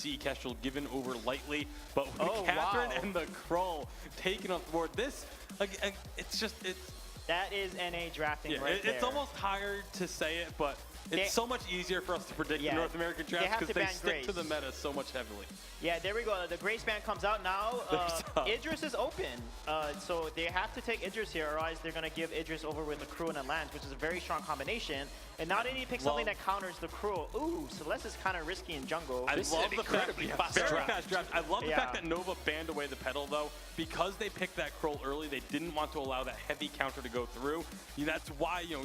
see Kestrel given over lightly, but with Catherine and the Krull taking off the board, this, it's just, that is NA drafting right there. It's almost hard to say it, but it's so much easier for us to predict the North American drafts because they stick to the meta so much heavily. Yeah, there we go. The Grace ban comes out now. Idris is open, so they have to take Idris here, or else they're going to give Idris over with the Crew and a Lance, which is a very strong combination. And now they need to pick something that counters the Crew. Ooh, Celeste is kind of risky in jungle. I love the fact, very fast draft. I love the fact that Nova banned away the pedal though, because they picked that Krull early. They didn't want to allow that heavy counter to go through. That's why you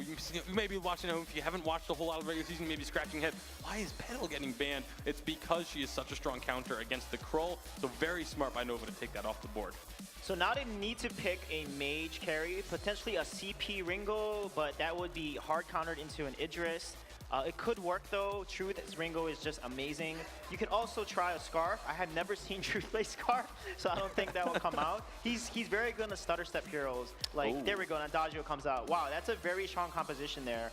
may be watching. If you haven't watched a whole lot of the regular season, maybe scratching your head. Why is pedal getting banned? It's because she is such a strong counter against the Krull. So very smart by Nova to take that off the board. So now they need to pick a mage carry, potentially a CP Ringo, but that would be hard countered into an Idris. It could work though. Truth's Ringo is just amazing. You could also try a Scarf. I had never seen Truth play Scarf, so I don't think that will come out. He's very good in the stutter step heroes. Like, there we go, and Adagio comes out. Wow, that's a very strong composition there.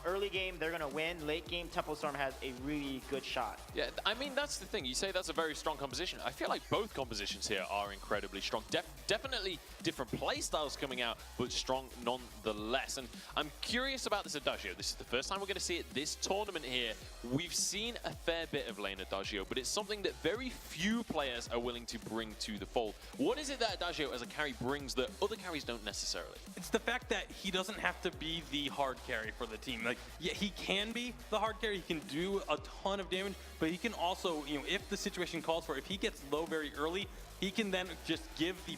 Early game, they're going to win. Late game, Tempo Storm has a really good shot. Yeah, I mean, that's the thing. You say that's a very strong composition. I feel like both compositions here are incredibly strong. Definitely different play styles coming out, but strong nonetheless. And I'm curious about this Adagio. This is the first time we're going to see it this tournament here. We've seen a fair bit of lane Adagio, but it's something that very few players are willing to bring to the fold. What is it that Adagio as a carry brings that other carries don't necessarily? It's the fact that he doesn't have to be the hard carry for the team. Like, yeah, he can be the hard carry, he can do a ton of damage, but he can also, if the situation calls for it, if he gets low very early, he can then just give the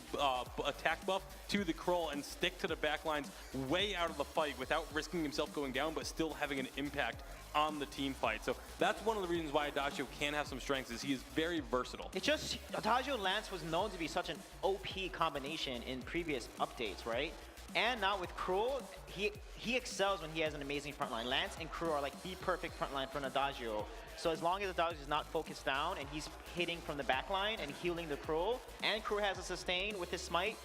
attack buff to the Krull and stick to the backlines way out of the fight without risking himself going down, but still having an impact on the team fight. So that's one of the reasons why Adagio can have some strengths, is he is very versatile. It's just, Adagio Lance was known to be such an OP combination in previous updates, right? And now with Krull, he excels when he has an amazing frontline. Lance and Krull are like the perfect frontline for an Adagio. So as long as Adagio is not focused down and he's hitting from the backline and healing the Krull, and Krull has a sustain with his smite,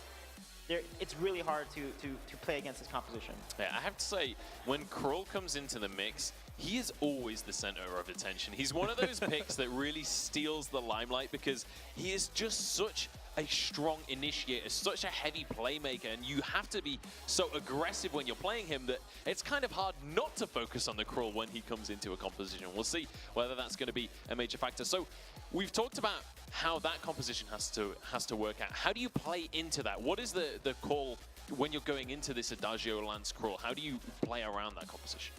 it's really hard to play against this composition. Yeah, I have to say, when Krull comes into the mix, he is always the center of attention. He's one of those picks that really steals the limelight because he is just such a strong initiator, such a heavy playmaker, and you have to be so aggressive when you're playing him that it's kind of hard not to focus on the Krull when he comes into a composition. We'll see whether that's going to be a major factor. So we've talked about how that composition has to work out. How do you play into that? What is the call when you're going into this Adagio Lance Krull? How do you play around that composition?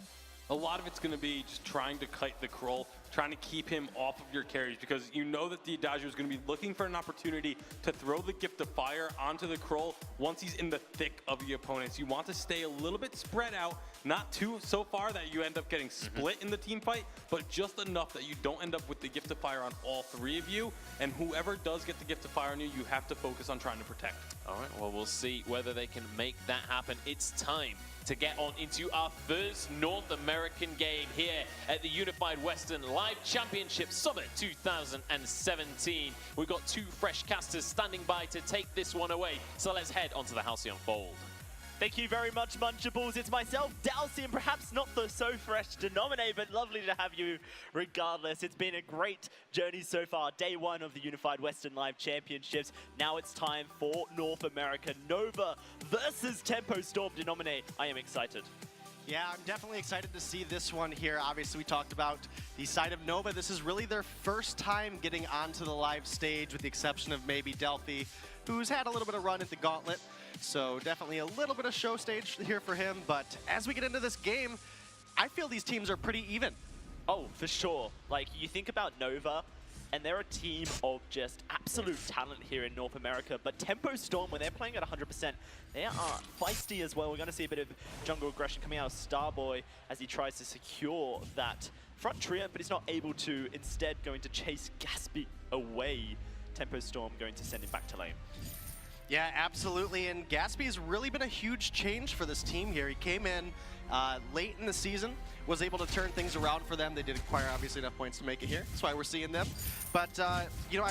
A lot of it's going to be just trying to kite the Krull, trying to keep him off of your carries, because you know that the Adagio is going to be looking for an opportunity to throw the Gift of Fire onto the Krull once he's in the thick of the opponents. You want to stay a little bit spread out, not too so far that you end up getting split in the team fight, but just enough that you don't end up with the Gift of Fire on all three of you, and whoever does get the Gift of Fire on you, you have to focus on trying to protect. All right, well, we'll see whether they can make that happen. It's time to get on into our first North American game here at the Unified Western Live Championship Summit 2017. We've got two fresh casters standing by to take this one away. So let's head onto the Halcyon Fold. Thank you very much, Munchables. It's myself, Dalsy, and perhaps not the so fresh Denominate, but lovely to have you regardless. It's been a great journey so far. Day one of the Unified Western Live Championships. Now it's time for North America. Nova versus Tempo Storm. Denominate. I am excited. Yeah, I'm definitely excited to see this one here. Obviously, we talked about the side of Nova. This is really their first time getting onto the live stage, with the exception of maybe Delphi, who's had a little bit of run at the Gauntlet. So definitely a little bit of show stage here for him. But as we get into this game, I feel these teams are pretty even. Oh, for sure. Like, you think about Nova, and they're a team of just absolute talent here in North America. But Tempo Storm, when they're playing at 100%, they are feisty as well. We're going to see a bit of jungle aggression coming out of Starboy as he tries to secure that front trio, but he's not able to. Instead, going to chase Gatsby away. Tempo Storm going to send him back to lane. Yeah, absolutely. And Gatsby's really been a huge change for this team here. He came in late in the season, was able to turn things around for them. They did acquire, obviously, enough points to make it here. That's why we're seeing them. But, I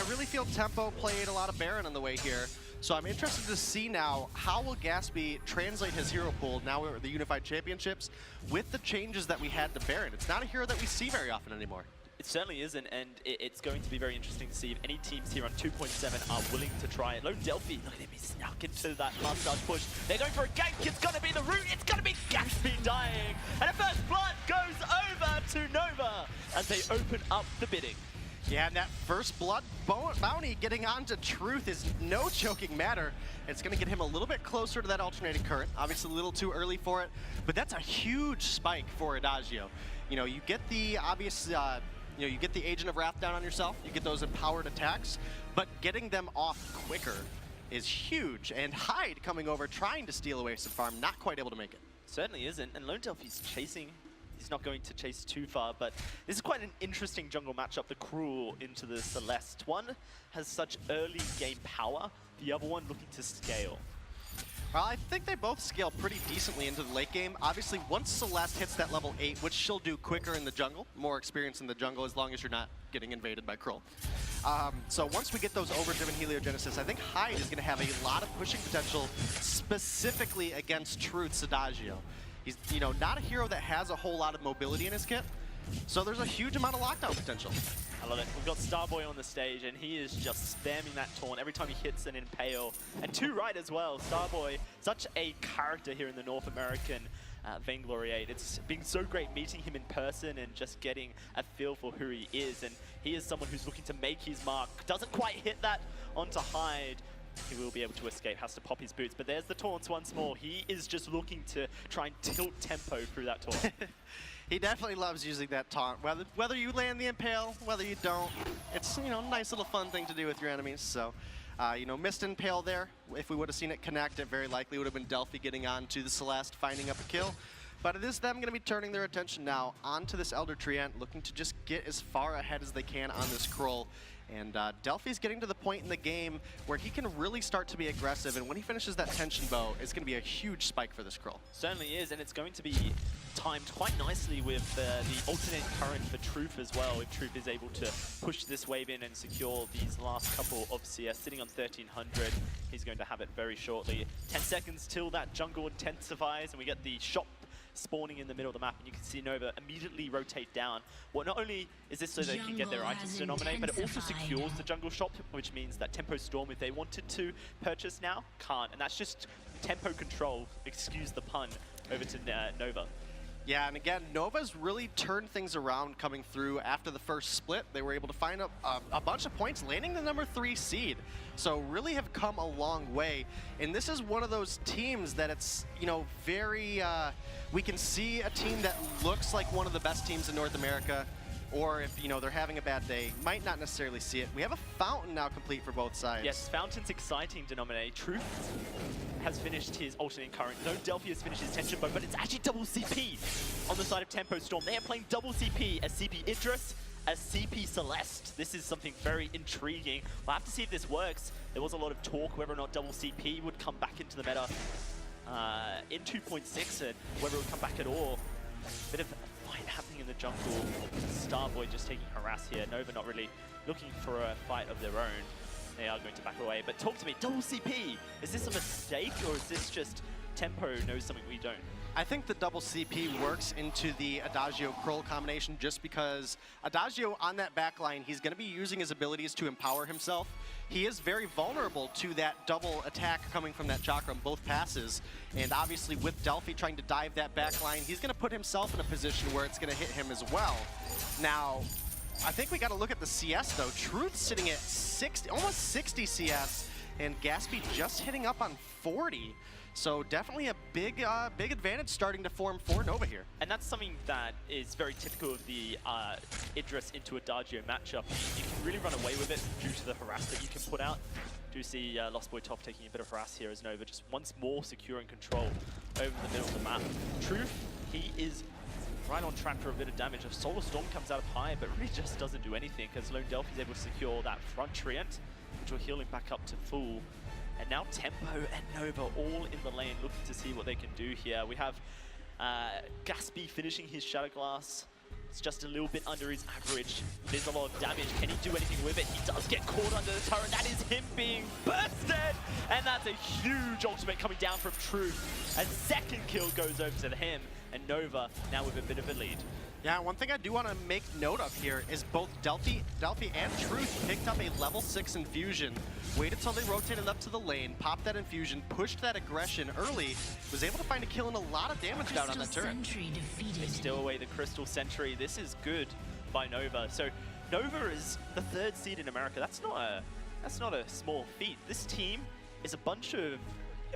really feel Tempo played a lot of Baron on the way here. So I'm interested to see now, how will Gatsby translate his hero pool now we're at the Unified Championships with the changes that we had to Baron? It's not a hero that we see very often anymore. It certainly isn't, and it's going to be very interesting to see if any teams here on 2.7 are willing to try it. Lone Delphi, look at him, he's snuck into that mustache push. They're going for a gank, it's going to be the root, it's going to be Gatsby dying. And a first blood goes over to Nova as they open up the bidding. Yeah, and that first blood bounty getting onto Truth is no joking matter. It's going to get him a little bit closer to that alternating current. Obviously a little too early for it, but that's a huge spike for Adagio. You know, you get the obvious, you get the Agent of Wrath down on yourself, you get those empowered attacks, but getting them off quicker is huge. And Hyde coming over, trying to steal away some farm, not quite able to make it. Certainly isn't, and Lone Delphi's chasing. He's not going to chase too far, but this is quite an interesting jungle matchup, the Cruel into the Celeste. One has such early game power, the other one looking to scale. Well, I think they both scale pretty decently into the late game. Obviously, once Celeste hits that level 8, which she'll do quicker in the jungle, more experience in the jungle as long as you're not getting invaded by Krull. So once we get those overdriven Heliogenesis, I think Hyde is going to have a lot of pushing potential, specifically against Truth's Adagio. He's, not a hero that has a whole lot of mobility in his kit, so there's a huge amount of lockdown potential. I love it. We've got Starboy on the stage, and he is just spamming that taunt every time he hits an Impale. And too right as well. Starboy, such a character here in the North American Vainglory 8. It's been so great meeting him in person and just getting a feel for who he is. And he is someone who's looking to make his mark. Doesn't quite hit that onto Hyde. He will be able to escape, has to pop his boots. But there's the taunts once more. He is just looking to try and tilt tempo through that taunt. He definitely loves using that taunt. Whether you land the Impale, whether you don't, it's, nice little fun thing to do with your enemies. So, missed Impale there. If we would have seen it connect, it very likely would have been Delphi getting on to the Celeste, finding up a kill. But it is them going to be turning their attention now onto this Elder Treant, looking to just get as far ahead as they can on this Krull. And Delphi's getting to the point in the game where he can really start to be aggressive, and when he finishes that tension bow, it's going to be a huge spike for this Krull. Certainly is, and it's going to be timed quite nicely with the alternate current for Truth as well. If Truth is able to push this wave in and secure these last couple of CS, sitting on 1300, he's going to have it very shortly. 10 seconds till that jungle intensifies, and we get the shop spawning in the middle of the map, and you can see Nova immediately rotate down. Well, not only is this so they can get their items to nominate, but it also secures the jungle shop, which means that Tempo Storm, if they wanted to purchase now, can't. And that's just tempo control, excuse the pun, over to Nova. Yeah, and again, Nova's really turned things around coming through after the first split. They were able to find a bunch of points, landing the number 3 seed. So really have come a long way. And this is one of those teams that it's, very, we can see a team that looks like one of the best teams in North America, or if, they're having a bad day, might not necessarily see it. We have a Fountain now complete for both sides. Yes, Fountain's exciting to nominate. Truth has finished his alternating current. No, Delphi has finished his tension bow, but it's actually double CP on the side of Tempo Storm. They are playing double CP as CP Idris, as CP Celeste. This is something very intriguing. We'll have to see if this works. There was a lot of talk whether or not double CP would come back into the meta in 2.6, and whether it would come back at all. Bit of a fight happening in the jungle. Starboy just taking harass here. Nova not really looking for a fight of their own. They are going to back away. But talk to me, double CP. Is this a mistake, or is this just Tempo knows something we don't? I think the double CP works into the Adagio Krull combination just because Adagio on that back line, he's going to be using his abilities to empower himself. He is very vulnerable to that double attack coming from that chakra on both passes. And obviously with Delphi trying to dive that back line, he's going to put himself in a position where it's going to hit him as well. Now, I think we got to look at the CS though. Truth sitting at 60, almost 60 CS, and Gatsby just hitting up on 40. So definitely a big advantage starting to form for Nova here. And that's something that is very typical of the Idris into Adagio matchup. You can really run away with it due to the harass that you can put out. Do see Lost Boy Top taking a bit of harass here as Nova just once more securing control over the middle of the map. Truth, he is right on track for a bit of damage. If Solar Storm comes out of high, but really just doesn't do anything because Lone Delphi is able to secure that front treant, which will heal him back up to full. And now Tempo and Nova all in the lane looking to see what they can do here. We have Gatsby finishing his Shadow Glass. It's just a little bit under his average. There's a lot of damage. Can he do anything with it? He does get caught under the turret. That is him being bursted. And that's a huge ultimate coming down from Truth. A second kill goes over to him. And Nova now with a bit of a lead. Yeah, one thing I do want to make note of here is both Delphi and Truth picked up a level 6 infusion, waited till they rotated up to the lane, popped that infusion, pushed that aggression early, was able to find a kill and a lot of damage down on that turret. They steal away the Crystal Sentry. This is good by Nova. So Nova is the 3rd seed in America. That's not a small feat. This team is a bunch of,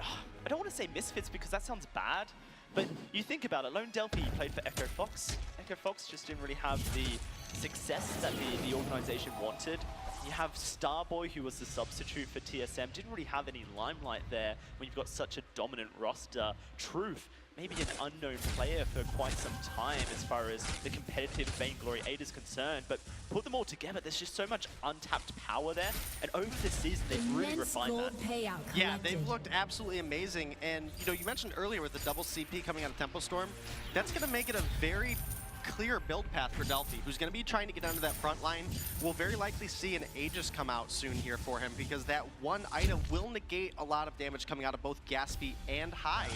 I don't want to say misfits because that sounds bad, but you think about it, Lone Delphi played for Echo Fox. Echo Fox just didn't really have the success that the organization wanted. You have Starboy, who was the substitute for TSM, didn't really have any limelight there when you've got such a dominant roster. Truth, maybe an unknown player for quite some time as far as the competitive Vainglory 8 is concerned, but put them all together, there's just so much untapped power there, and over this season, they've really refined that. Yeah, they've looked absolutely amazing, and you mentioned earlier with the double CP coming out of Tempo Storm, that's going to make it a very clear build path for Delphi, who's going to be trying to get onto that front line. We'll very likely see an Aegis come out soon here for him, because that one item will negate a lot of damage coming out of both Gaspy and Hyde.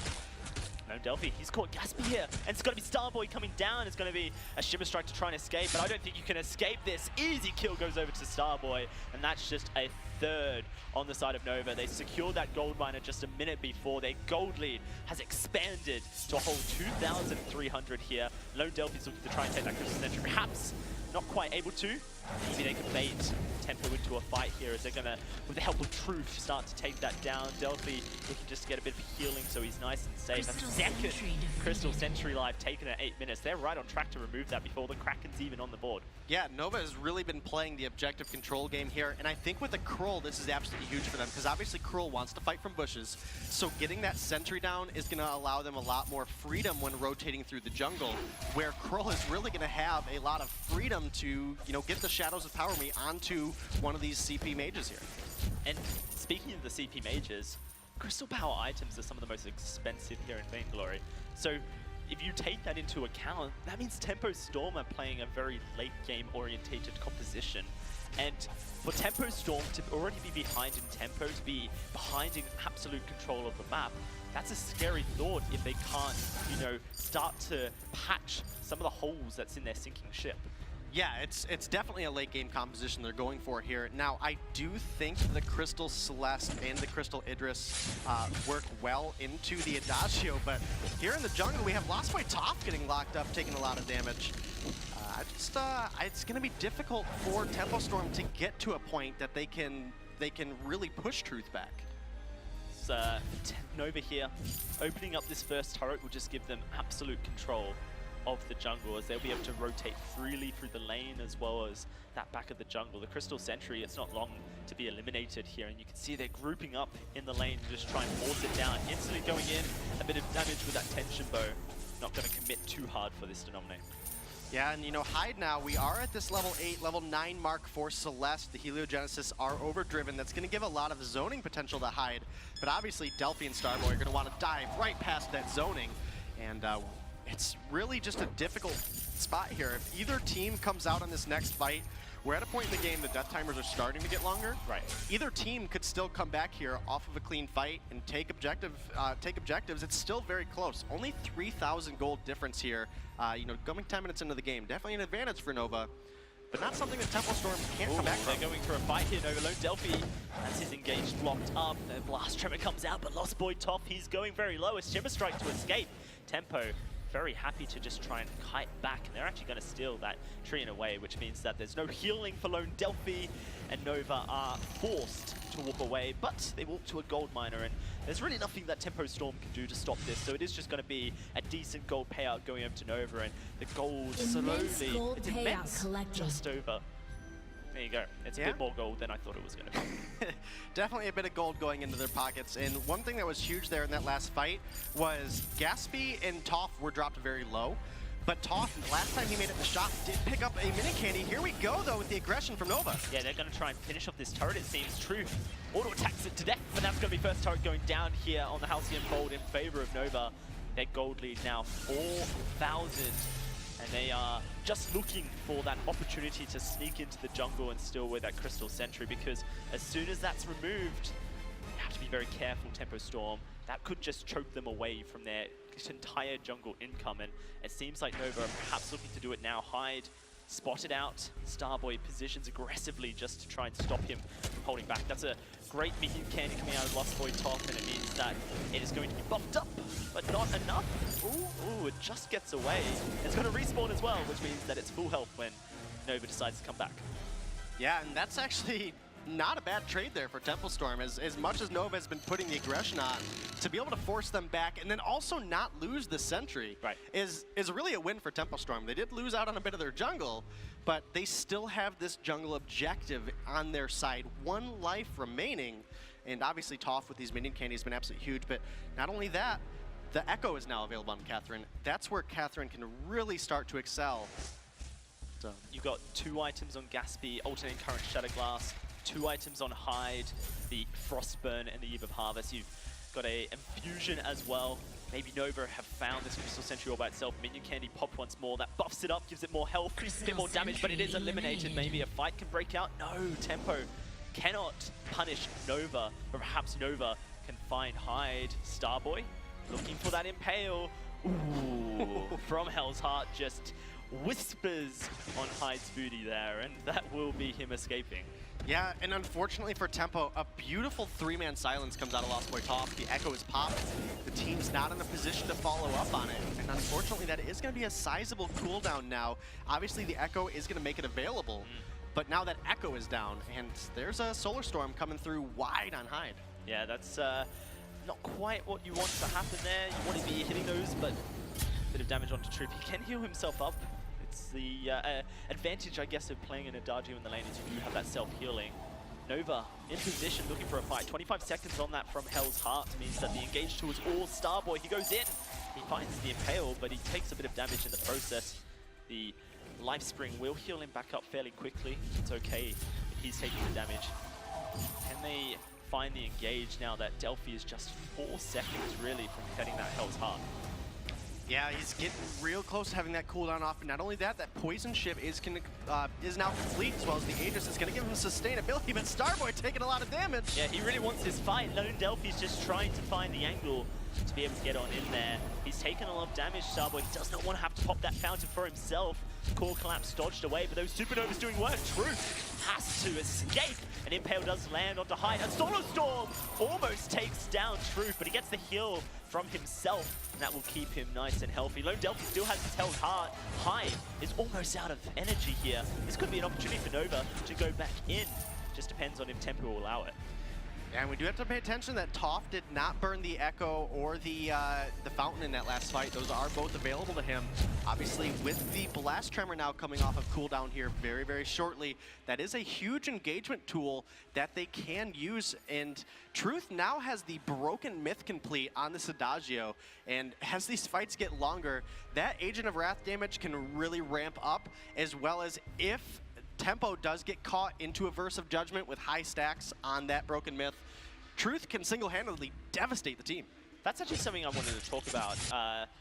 No, Delphi, he's caught Gaspy here, and it's going to be Starboy coming down. It's going to be a Shimmer Strike to try and escape, but I don't think you can escape this. Easy kill goes over to Starboy, and that's just a 3rd on the side of Nova. They secured that gold miner just a minute before. Their gold lead has expanded to a whole 2,300 here. Lone Delphi's looking to try and take that Crystal Sentry. Perhaps not quite able to. Maybe they can bait Tempo into a fight here as they're going to, with the help of Truth, start to take that down. Delphi looking just to get a bit of healing so he's nice and safe. A second Crystal Sentry life taken at 8 minutes. They're right on track to remove that before the Kraken's even on the board. Yeah, Nova has really been playing the objective control game here, and I think with the Krull, this is absolutely huge for them, because obviously Krull wants to fight from bushes, so getting that sentry down is going to allow them a lot more freedom when rotating through the jungle, where Krull is really going to have a lot of freedom to, get the Shadows of Power Me onto one of these CP mages here. And speaking of the CP mages, crystal power items are some of the most expensive here in Vainglory. So if you take that into account, that means Tempo Storm are playing a very late game orientated composition. And for Tempo Storm to already be behind in tempo, to be behind in absolute control of the map, that's a scary thought if they can't, start to patch some of the holes that's in their sinking ship. Yeah, it's definitely a late game composition they're going for here. Now, I do think the Crystal Celeste and the Crystal Idris work well into the Adagio, but here in the jungle we have Lost Boy Toph getting locked up, taking a lot of damage. It's going to be difficult for Tempo Storm to get to a point that they can really push Truth back. Nova here, opening up this first turret will just give them absolute control of the jungle, as they'll be able to rotate freely through the lane as well as that back of the jungle. The Crystal Sentry, it's not long to be eliminated here, and you can see they're grouping up in the lane to just try and force it down. Instantly going in, a bit of damage with that tension bow. Not going to commit too hard for this Denominate. Yeah, and Hyde now, we are at this level 8, level 9 mark for Celeste. The Heliogenesis are overdriven. That's going to give a lot of zoning potential to Hyde, but obviously Delphi and Starboy are going to want to dive right past that zoning, and it's really just a difficult spot here. If either team comes out on this next fight, we're at a point in the game the death timers are starting to get longer. Right. Either team could still come back here off of a clean fight and take objectives. It's still very close. Only 3,000 gold difference here. Going 10 minutes into the game, definitely an advantage for Nova, but not something that Tempo Storm can't come back from. They're going for a fight here. Nova Lone Delphi, as he's engaged, blocked up. The Blast Tremor comes out, but Lost Boy Toph, he's going very low. A Shimmer Strike to escape. Tempo very happy to just try and kite back, and they're actually going to steal that tree in a way, which means that there's no healing for Lone Delphi, and Nova are forced to walk away, but they walk to a gold miner, and there's really nothing that Tempo Storm can do to stop this, so it is just going to be a decent gold payout going over to Nova, and the gold slowly, gold it's payout immense, collected. just over. There you go. It's a bit more gold than I thought it was going to be. Definitely a bit of gold going into their pockets. And one thing that was huge there in that last fight was Gaspy and Toph were dropped very low. But Toph, last time he made it the shot, did pick up a mini candy. Here we go, though, with the aggression from Nova. Yeah, they're going to try and finish off this turret, it seems. Truth auto attacks it to death, but that's going to be first turret going down here on the Halcyon Fold in favor of Nova. Their gold lead now 4,000. And they are just looking for that opportunity to sneak into the jungle and steal away that Crystal Sentry, because as soon as that's removed, you have have to be very careful, Tempo Storm. That could just choke them away from their entire jungle income, and it seems like Nova are perhaps looking to do it now. Hyde spotted out, Starboy positions aggressively just to try and stop him from holding back. That's a great minion candy coming out of Lost Boy top, and it means that it is going to be buffed up, but not enough. Ooh, it just gets away. It's going to respawn as well, which means that it's full health when Nova decides to come back. Yeah, and that's actually not a bad trade there for Tempo Storm. As much as Nova has been putting the aggression on, to be able to force them back and then also not lose the sentry is really a win for Tempo Storm. They did lose out on a bit of their jungle, but they still have this jungle objective on their side. 1 life remaining, and obviously Toph with these minion candies has been absolutely huge, but not only that, the Echo is now available on Catherine. That's where Catherine can really start to excel. So You've got 2 items on Gatsby, Alternating Current, Shatterglass, 2 items on Hyde, the Frostburn and the Eve of Harvest. You've got a Infusion as well. Maybe Nova have found this Crystal Sentry all by itself. Minion Candy popped once more. That buffs it up, gives it more health, a bit more damage, but it is eliminated. Maybe a fight can break out. No, Tempo cannot punish Nova, but perhaps Nova can find Hyde. Starboy looking for that Impale. Ooh, from Hell's Heart just whispers on Hyde's booty there, and that will be him escaping. yeah, and unfortunately for Tempo, a beautiful 3-man silence comes out of Lost Boy top. The Echo is popped. The team's not in a position to follow up on it. And unfortunately, that is going to be a sizable cooldown now. Obviously, the Echo is going to make it available. But now that Echo is down, and there's a Solar Storm coming through wide on Hyde. Yeah, that's not quite what you want to happen there. You want to be hitting those, but a bit of damage onto Troop. He can heal himself up. It's the advantage, I guess, of playing an Adagio in the lane is you do have that self-healing. Nova in position, looking for a fight. 25 seconds on that from Hell's Heart means that the engage tool is all Starboy. He goes in, he finds the Impale, but he takes a bit of damage in the process. The Life Spring will heal him back up fairly quickly. It's okay if he's taking the damage. Can they find the engage now that Delphi is just 4 seconds, really, from getting that Hell's Heart? Yeah, he's getting real close to having that cooldown off. And not only that, that Poison Chip is now complete, as well as the Aegis is going to give him sustainability. But Starboy taking a lot of damage. Yeah, he really wants this fight. Lone Delphi's just trying to find the angle to be able to get on in there. He's taken a lot of damage, Starboy. He does not want to have to pop that fountain for himself. Core Collapse dodged away, but those Supernovas doing work. Truth has to escape. An Impale does land onto Hyde. And Solar Storm almost takes down Truth, but he gets the heal from himself. And that will keep him nice and healthy. Lone Delphi still has his Hell's Heart. Hyde is almost out of energy here. This could be an opportunity for Nova to go back in. Just depends on if Tempo will allow it. And we do have to pay attention that Toph did not burn the Echo or the Fountain in that last fight. Those are both available to him. Obviously, with the Blast Tremor now coming off of cooldown here very, very shortly, that is a huge engagement tool that they can use. And Truth now has the Broken Myth complete on this Adagio. And as these fights get longer, that Agent of Wrath damage can really ramp up, as well as if Tempo does get caught into a Verse of Judgment with high stacks on that Broken Myth, Truth can single-handedly devastate the team. That's actually something I wanted to talk about,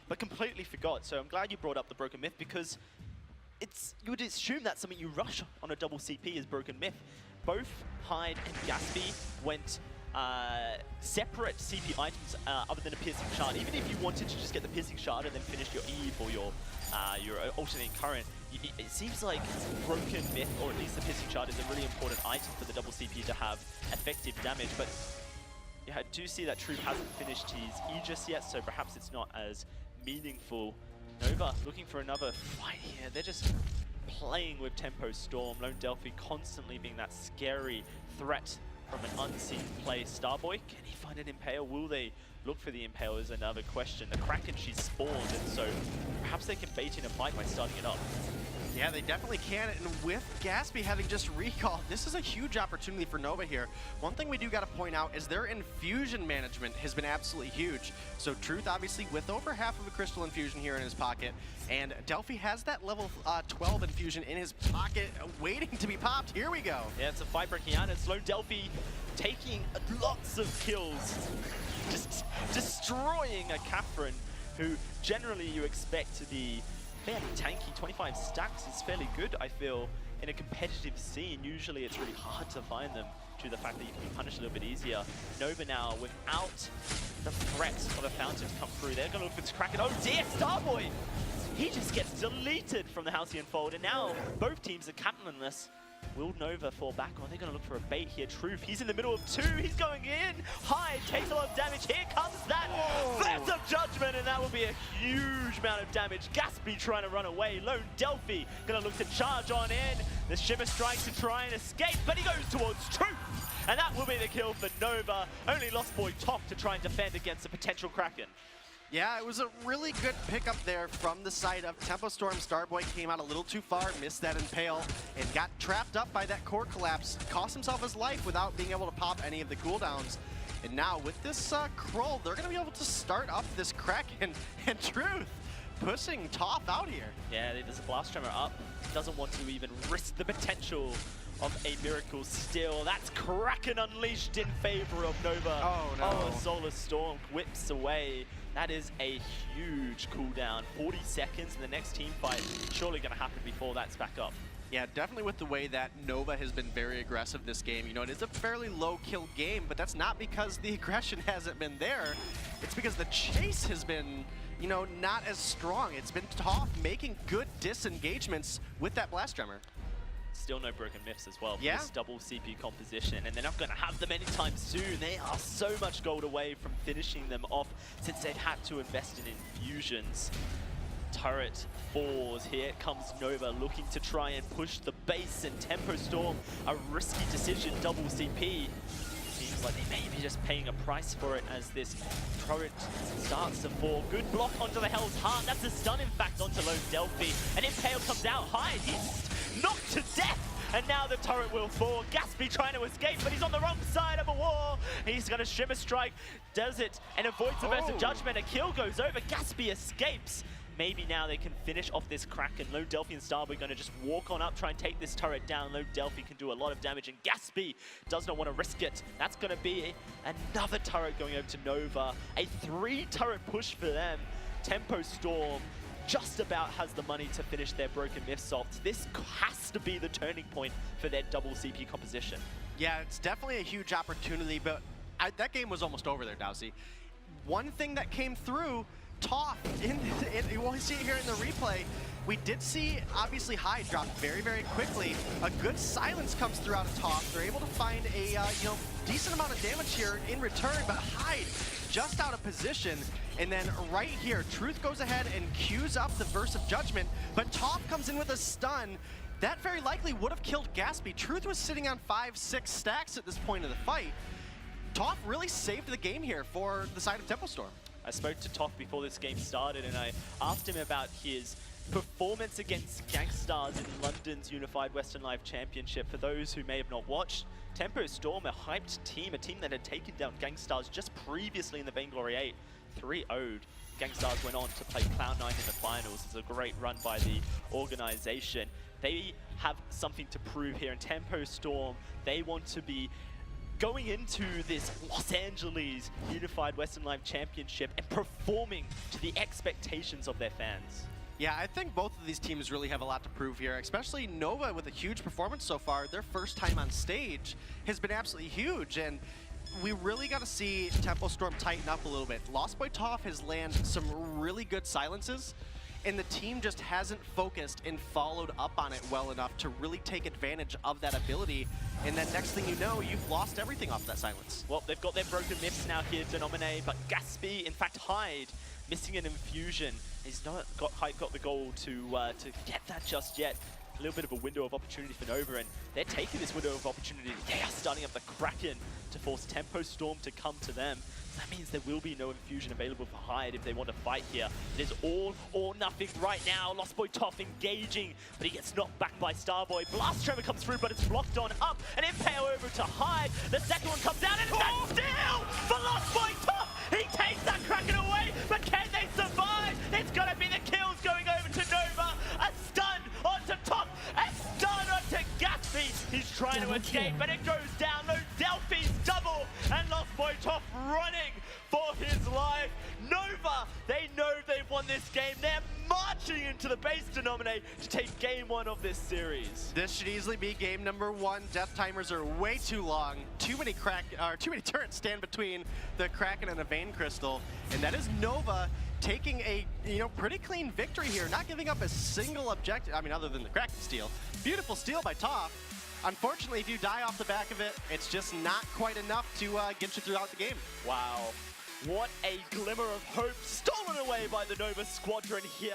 but completely forgot. So I'm glad you brought up the Broken Myth, because you would assume that's something you rush on a double CP is Broken Myth. Both Hyde and Gatsby went separate CP items other than a Piercing Shard. Even if you wanted to just get the Piercing Shard and then finish your Eve or your Alternating Current, it seems like Broken Myth, or at least the Piercing Shard, is a really important item for the double CP to have effective damage. But yeah, I do see that Troop hasn't finished his Aegis yet, so perhaps it's not as meaningful. Nova looking for another fight here. They're just playing with Tempo Storm. Lone Delphi constantly being that scary threat from an unseen play. Starboy, can he find an Impale? Will they look for the Impale is another question. The Kraken, she's spawned, and so perhaps they can bait in a fight by starting it up. Yeah, they definitely can, and with Gatsby having just recalled, this is a huge opportunity for Nova here. One thing we do got to point out is their infusion management has been absolutely huge. So Truth, obviously, with over half of a Crystal Infusion here in his pocket, and Delphi has that level 12 infusion in his pocket waiting to be popped. Here we go. Yeah, it's a fight breaking out. It's Lone Delphi taking lots of kills, just destroying a Catherine, who generally you expect to be fairly tanky. 25 stacks is fairly good, I feel, in a competitive scene, usually it's really hard to find them due to the fact that you can be punished a little bit easier. Nova now, without the threat of a fountain to come through, they're going to look for this Kraken. Oh dear, Starboy! He just gets deleted from the Halcyon Fold, and now both teams are captainless. Will Nova fall back, or are they going to look for a bait here? Truth, he's in the middle of two, he's going in! Hyde takes a lot of damage, here comes that Flash of Judgment, and that will be a huge amount of damage. Gatsby trying to run away, Lone Delphi going to look to charge on in. The Shimmer Strike to try and escape, but he goes towards Truth! And that will be the kill for Nova. Only Lost Boy Top to try and defend against a potential Kraken. Yeah, it was a really good pickup there from the side of Tempo Storm. Starboy came out a little too far, missed that Impale, and got trapped up by that core collapse. Cost himself his life without being able to pop any of the cooldowns. And now with this Krull, they're going to be able to start up this Kraken. And Truth pushing Toph out here. Yeah, there's a Blast Tremor up. Doesn't want to even risk the potential of a miracle still. That's Kraken unleashed in favor of Nova. Oh no. Oh, Solar Storm whips away. That is a huge cooldown. 40 seconds in the next team fight. Surely going to happen before that's back up. Yeah, definitely with the way that Nova has been very aggressive this game. You know, it is a fairly low kill game, but that's not because the aggression hasn't been there. It's because the chase has been, you know, not as strong. It's been Toph making good disengagements with that Blast Tremor. Still no broken myths as well for Yeah. this double CP composition, and they're not going to have them anytime soon. They are so much gold away from finishing them off since they've had to invest in infusions. Turret falls. Here comes Nova looking to try and push the base, and Tempo Storm, a risky decision, double CP. Seems like they may be just paying a price for it as this turret starts to fall. Good block onto the Hell's Heart. That's a stun, in fact, onto Lone Delphi. And Impale comes out high. He's knocked to death. And now the turret will fall. Gatsby trying to escape, but he's on the wrong side of a wall. He's going to Shimmer Strike, does it, and avoids the Burst of Judgment. A kill goes over. Gatsby escapes. Maybe now they can finish off this Kraken. Lone Delphi and Starboy going to just walk on up, try and take this turret down. Lone Delphi can do a lot of damage, and Gatsby does not want to risk it. That's going to be another turret going over to Nova. A 3-turret push for them. Tempo Storm just about has the money to finish their Broken Myth Salt. This has to be the turning point for their double CP composition. Yeah, it's definitely a huge opportunity, but that game was almost over there, Dowsy. One thing that came through, Toph, we'll see it here in the replay. We did see, obviously, Hyde drop very, very quickly. A good silence comes through out of Toph. They're able to find a decent amount of damage here in return, but Hyde just out of position. And then right here, Truth goes ahead and queues up the Verse of Judgment, but Toph comes in with a stun. That very likely would have killed Gatsby. Truth was sitting on 5-6 stacks at this point of the fight. Toph really saved the game here for the side of Tempo Storm. I spoke to Toph before this game started, and I asked him about his performance against Gangstars in London's Unified Western Live Championship. For those who may have not watched, Tempo Storm, a hyped team, a team that had taken down Gangstars just previously in the Vainglory 8, 3-0'd. Gangstars went on to play Cloud9 in the finals. It's a great run by the organization. They have something to prove here, and Tempo Storm, they want to be going into this Los Angeles Unified Western Live Championship and performing to the expectations of their fans. Yeah, I think both of these teams really have a lot to prove here, especially Nova with a huge performance so far. Their first time on stage has been absolutely huge, and we really got to see Tempo Storm tighten up a little bit. Lost Boy Toph has landed some really good silences, and the team just hasn't focused and followed up on it well enough to really take advantage of that ability. And then next thing you know, you've lost everything off that silence. Well, they've got their broken myths now here to nominate, but Gatsby, in fact Hyde, missing an infusion. He's not got the goal to get that just yet. A little bit of a window of opportunity for Nova, and they're taking this window of opportunity. They are starting up the Kraken to force Tempo Storm to come to them. That means there will be no infusion available for Hyde if they want to fight here. It is all or nothing right now. Lost Boy Toph engaging, but he gets knocked back by Starboy. Blast Tremor comes through, but it's blocked on up. An Impale over to Hyde. The second one comes down, and it's that steal for Lost Boy Toph. He takes that Kraken away, but can they survive? It's going to be the kills going over to Nova. A stun onto Toph. A stun onto Gatsby. He's trying to escape, but it goes down. No Delphi's double, and Lost Boy Toph running for his life. Nova, they know they've won this game. They're marching into to the base denominator to take game 1 of this series. This should easily be game number 1. Death timers are way too long. Too many turrets stand between the Kraken and the Vein Crystal, and that is Nova taking a pretty clean victory here, not giving up a single objective. I mean, other than the Kraken steal. Beautiful steal by Toph. Unfortunately, if you die off the back of it, it's just not quite enough to get you throughout the game. Wow. What a glimmer of hope stolen away by the Nova Squadron here.